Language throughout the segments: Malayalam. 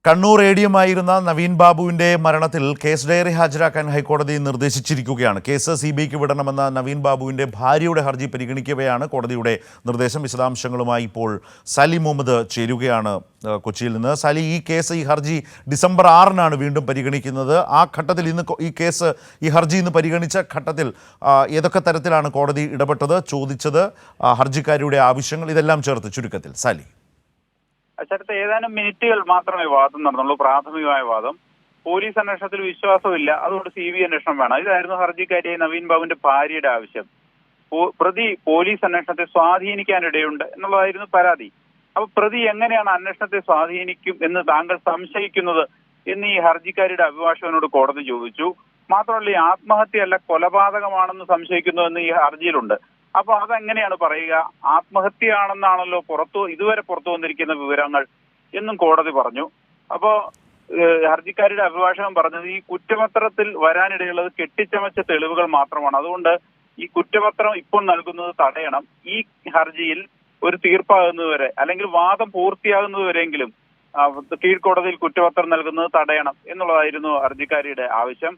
കണ്ണൂർ ADM ആയിരുന്ന നവീൻ ബാബുവിന്റെ മരണത്തിൽ കേസ് ഡയറി ഹാജരാക്കാൻ ഹൈക്കോടതി നിർദ്ദേശിച്ചിരിക്കുകയാണ്. കേസ് CBIക്ക് വിടണമെന്ന നവീൻ ബാബുവിന്റെ ഭാര്യയുടെ ഹർജി പരിഗണിക്കവെയാണ് കോടതിയുടെ നിർദ്ദേശം. വിശദാംശങ്ങളുമായി ഇപ്പോൾ സാലി മുഹമ്മദ് ചേരുകയാണ് കൊച്ചിയിൽ നിന്ന്. സാലി, ഈ ഹർജി ഡിസംബർ 6-നാണ് വീണ്ടും പരിഗണിക്കുന്നത്. ആ ഘട്ടത്തിൽ ഈ ഹർജി ഇന്ന് പരിഗണിച്ച ഘട്ടത്തിൽ ഏതൊക്കെ തരത്തിലാണ് കോടതി ഇടപെട്ടത്, ചോദിച്ചത്, ഹർജിക്കാരുടെ ആവശ്യങ്ങൾ, ഇതെല്ലാം ചേർത്ത് ചുരുക്കത്തിൽ സാലി. അച്ചടത്ത് ഏതാനും മിനിറ്റുകൾ മാത്രമേ വാദം നടന്നുള്ളൂ. പ്രാഥമികമായ വാദം. പോലീസ് അന്വേഷണത്തിൽ വിശ്വാസമില്ല, അതുകൊണ്ട് CBI അന്വേഷണം വേണം. ഇതായിരുന്നു ഹർജിക്കാരിയായ നവീൻ ബാബുവിന്റെ ഭാര്യയുടെ ആവശ്യം. പ്രതി പോലീസ് അന്വേഷണത്തെ സ്വാധീനിക്കാനിടയുണ്ട് എന്നുള്ളതായിരുന്നു പരാതി. അപ്പൊ പ്രതി എങ്ങനെയാണ് അന്വേഷണത്തെ സ്വാധീനിക്കും എന്ന് താങ്കൾ സംശയിക്കുന്നത് എന്ന് ഈ ഹർജിക്കാരിയുടെ അഭിഭാഷകനോട് കോടതി ചോദിച്ചു. മാത്രമല്ല, ഈ ആത്മഹത്യയല്ല കൊലപാതകമാണെന്ന് സംശയിക്കുന്നു ഈ ഹർജിയിലുണ്ട്. അപ്പൊ അതെങ്ങനെയാണ് പറയുക? ആത്മഹത്യയാണെന്നാണല്ലോ ഇതുവരെ പുറത്തു വന്നിരിക്കുന്ന വിവരങ്ങൾ എന്നും കോടതി പറഞ്ഞു. അപ്പോ ഹർജിക്കാരുടെ അഭിഭാഷകൻ പറഞ്ഞത് ഈ കുറ്റപത്രത്തിൽ വരാനിടയുള്ളത് കെട്ടിച്ചമച്ച തെളിവുകൾ മാത്രമാണ്. അതുകൊണ്ട് ഈ കുറ്റപത്രം ഇപ്പോൾ നൽകുന്നത് തടയണം. ഈ ഹർജിയിൽ ഒരു തീർപ്പാകുന്നതുവരെ അല്ലെങ്കിൽ വാദം പൂർത്തിയാകുന്നതുവരെയെങ്കിലും കീഴ്ക്കോടതിയിൽ കുറ്റപത്രം നൽകുന്നത് തടയണം എന്നുള്ളതായിരുന്നു ഹർജിക്കാരിയുടെ ആവശ്യം.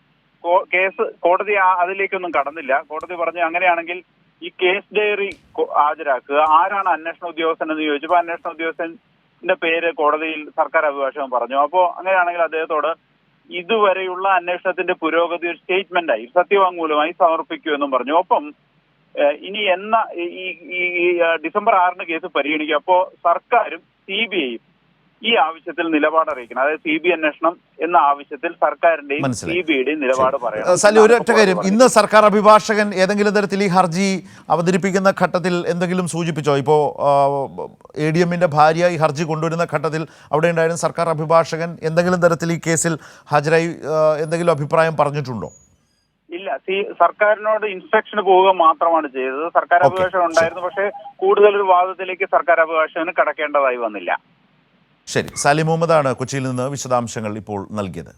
കോടതി അതിലേക്കൊന്നും കടന്നില്ല. കോടതി പറഞ്ഞു അങ്ങനെയാണെങ്കിൽ ഈ കേസ് ഡയറി ഹാജരാക്കുക. ആരാണ് അന്വേഷണ ഉദ്യോഗസ്ഥൻ എന്ന് ചോദിച്ചപ്പോൾ അന്വേഷണ ഉദ്യോഗസ്ഥന്റെ പേര് കോടതിയിൽ സർക്കാർ അഭിഭാഷകൻ പറഞ്ഞു. അപ്പോ അങ്ങനെയാണെങ്കിൽ അദ്ദേഹത്തോട് ഇതുവരെയുള്ള അന്വേഷണത്തിന്റെ പുരോഗതി ഒരു സ്റ്റേറ്റ്മെന്റായി, സത്യവാങ്മൂലമായി സമർപ്പിക്കുമെന്നും പറഞ്ഞു. ഒപ്പം ഇനി ഈ ഡിസംബർ 6-ന് കേസ് പരിഗണിക്കും. അപ്പോ സർക്കാരും CBIയും ഈ ആവശ്യത്തിൽ നിലപാട് അറിയിക്കണം. അതായത് CBI അന്വേഷണം എന്ന ആവശ്യത്തിൽ സർക്കാരിന്റെയും CBIയുടെയും നിലപാട് പറയണം. സാലി, ഒരൊറ്റ കാര്യം, ഇന്ന് സർക്കാർ അഭിഭാഷകൻ ഏതെങ്കിലും തരത്തിൽ ഈ ഹർജി അവതരിപ്പിക്കുന്ന ഘട്ടത്തിൽ എന്തെങ്കിലും സൂചിപ്പിച്ചോ? ഇപ്പോൾ ADMന്റെ ഭാര്യ ഈ ഹർജി കൊണ്ടുവരുന്ന ഘട്ടത്തിൽ അവിടെ ഉണ്ടായിരുന്ന സർക്കാർ അഭിഭാഷകൻ എന്തെങ്കിലും തരത്തിൽ ഈ കേസിൽ ഹാജരായി എന്തെങ്കിലും അഭിപ്രായം പറഞ്ഞിട്ടുണ്ടോ? ഇല്ല, സർക്കാരിനോട് ഇൻസ്ട്രക്ഷന് പോവുക മാത്രമാണ് ചെയ്തത്. സർക്കാർ അഭിഭാഷകൻ ഉണ്ടായിരുന്നു, പക്ഷേ കൂടുതലൊരു വാദത്തിലേക്ക് സർക്കാർ അഭിഭാഷകന് കടക്കേണ്ടതായി വന്നില്ല. ശരി, സാലി മുഹമ്മദാണ് കൊച്ചിയിൽ നിന്ന് വിശദാംശങ്ങൾ ഇപ്പോൾ നൽകിയത്.